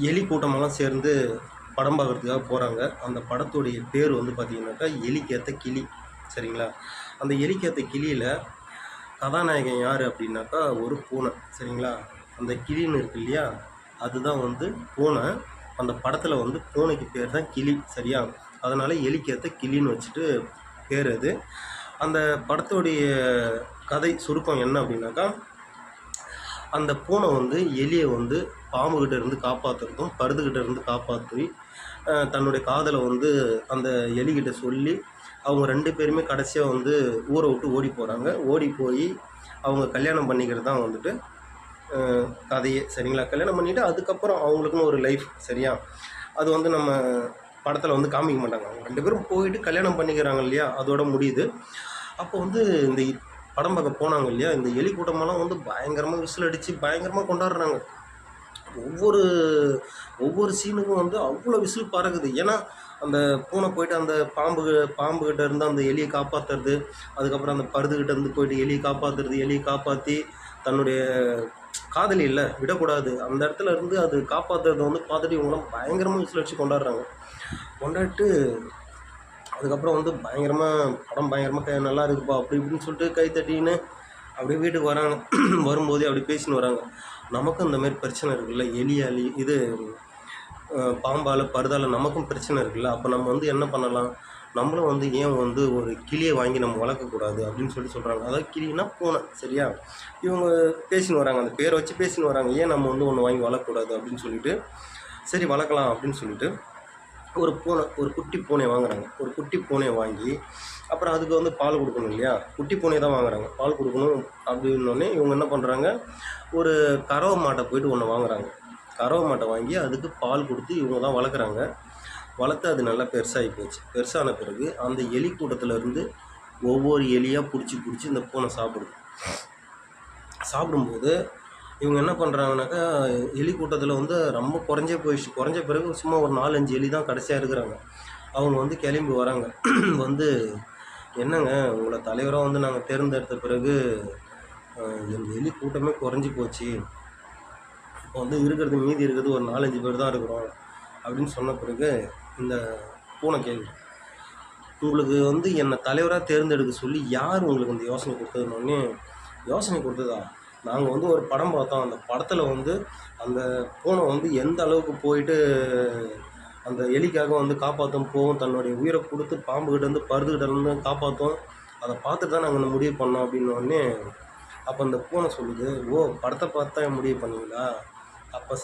எலி கூட்டமெல்லாம் சேர்ந்து படம் பார்க்குறதுக்காக போகிறாங்க. அந்த படத்துடைய பேர் வந்து பார்த்திங்கனாக்கா எலிக்கேத்த கிளி. சரிங்களா? அந்த எலிக்கேத்த கிளியில் கதாநாயகன் யார் அப்படின்னாக்கா ஒரு பூனை. சரிங்களா? அந்த கிளின்னு இருக்கு இல்லையா, அதுதான் வந்து பூனை. அந்த படத்தில் வந்து பூனைக்கு பேர் தான் கிளி. சரியா? அதனால் எலிக்கேத்த கிளின்னு வச்சுட்டு பேர் அது. அந்த படத்துடைய கதை சுருக்கம் என்ன அப்படின்னாக்கா, அந்த பூனை வந்து எலியை வந்து பாம்புகிட்ட இருந்து காப்பாற்றுறதும் பருதுகிட்ட இருந்து காப்பாற்றி தன்னுடைய காதலை வந்து அந்த எலிகிட்ட சொல்லி அவங்க 2 பேருமே கடைசியாக வந்து ஊரை விட்டு ஓடி போகிறாங்க. ஓடி போய் அவங்க கல்யாணம் பண்ணிக்கிறது தான் வந்துட்டு கதையே. சரிங்களா? கல்யாணம் பண்ணிவிட்டு அதுக்கப்புறம் அவங்களுக்குன்னு ஒரு லைஃப். சரியா? அது வந்து நம்ம படத்தில் வந்து காமிக்க மாட்டாங்க. அவங்க 2 பேரும் போயிட்டு கல்யாணம் பண்ணிக்கிறாங்க இல்லையா, அதோட முடியுது. அப்போ வந்து இந்த படம் பார்க்க போனாங்க இல்லையா, இந்த எலி கூட்டமெல்லாம் வந்து பயங்கரமாக விசில் அடித்து பயங்கரமாக கொண்டாடுறாங்க. ஒவ்வொரு ஒவ்வொரு சீனுக்கும் வந்து அவ்வளோ விசில் பறக்குது. ஏன்னா அந்த பூனை போயிட்டு அந்த பாம்புகிட்ட இருந்து அந்த எலியை காப்பாற்றுறது, அதுக்கப்புறம் அந்த பருதுகிட்ட இருந்து போயிட்டு எலியை காப்பாற்றுறது, எலியை காப்பாற்றி தன்னுடைய காதலி இல்லை விடக்கூடாது, அந்த இடத்துல இருந்து அது காப்பாற்றுறத வந்து பார்த்துட்டு இவங்களாம் பயங்கரமாக விசில் அடித்து கொண்டாடுறாங்க. கொண்டாடிட்டு அதுக்கப்புறம் வந்து படம் பயங்கரமாக நல்லா இருக்குப்பா அப்படி இப்படின்னு சொல்லிட்டு கை தட்டின்னு அப்படியே வீட்டுக்கு வராங்க. வரும்போதே அப்படி பேசின்னு வராங்க. நமக்கும் இந்த மாதிரி பிரச்சனை இருக்குல்ல, எலியாலி இது பாம்பால் பருதால் நமக்கும் பிரச்சனை இருக்குல்ல. அப்போ நம்ம வந்து என்ன பண்ணலாம், நம்மளும் வந்து ஏன் வந்து ஒரு கிளியை வாங்கி நம்ம வளர்க்கக்கூடாது அப்படின்னு சொல்கிறாங்க. அதாவது கிளினா பூனை. சரியா? இவங்க பேசின்னு வராங்க, அந்த பேரை வச்சு பேசின்னு வராங்க. ஏன் நம்ம வந்து ஒன்று வாங்கி வளர்க்கக்கூடாது அப்படின்னு சொல்லிட்டு, சரி வளர்க்கலாம் அப்படின்னு சொல்லிட்டு ஒரு குட்டி பூனையை வாங்குறாங்க. ஒரு குட்டி பூனையை வாங்கி அப்புறம் அதுக்கு வந்து பால் கொடுக்கணும் இல்லையா, குட்டி பூனையை தான் வாங்குறாங்க. பால் கொடுக்கணும் அப்படின்னோடனே இவங்க என்ன பண்ணுறாங்க, ஒரு கறவை மாட்டை போய்ட்டு ஒன்று வாங்குறாங்க. கறவை மாட்டை வாங்கி அதுக்கு பால் கொடுத்து இவங்க தான் வளர்க்குறாங்க. வளர்த்து அது நல்லா பெருசாகி போச்சு. பெருசான பிறகு அந்த எலி கூட்டத்தில் இருந்து ஒவ்வொரு எலியாக பிடிச்சி இந்த பூனை சாப்பிடுது. சாப்பிடும்போது இவங்க என்ன பண்ணுறாங்கனாக்கா, எலி கூட்டத்தில் வந்து ரொம்ப குறைஞ்சே போயிடுச்சு. குறைஞ்ச பிறகு சும்மா ஒரு 4-5 எலி தான் கடைசியாக இருக்கிறாங்க. அவங்க வந்து கிளம்பி வராங்க. வந்து என்னங்க உங்களை தலைவராக வந்து நாங்கள் தேர்ந்தெடுத்த பிறகு எங்கள் எலி கூட்டமே குறைஞ்சி போச்சு. இப்போ வந்து மீதி இருக்கிறது ஒரு 4-5 பேர் தான் இருக்கிறோம் அப்படின்னு சொன்ன பிறகு இந்த பூனை கேள்வி, உங்களுக்கு வந்து என்னை தலைவராக தேர்ந்தெடுக்க சொல்லி யார் உங்களுக்கு இந்த யோசனை கொடுத்ததுன்னொடனே, யோசனை கொடுத்ததா, நாங்கள் வந்து ஒரு படம் பார்த்தோம். அந்த படத்தில் வந்து அந்த பூனை வந்து எந்த அளவுக்கு போயிட்டு அந்த எலிக்காக வந்து காப்பாற்றும் போகும், தன்னுடைய உயிரை கொடுத்து பாம்புகிட்டேருந்து பருதுகிட்டேருந்து காப்பாற்றும். அதை பார்த்துட்டு தான் நாங்கள் இந்த முடிவு பண்ணோம் அப்படின்னோடனே, அப்போ அந்த பூனை சொல்லுது, ஓ படத்தை பார்த்து தான் முடிவு பண்ணீங்களா, அப்போ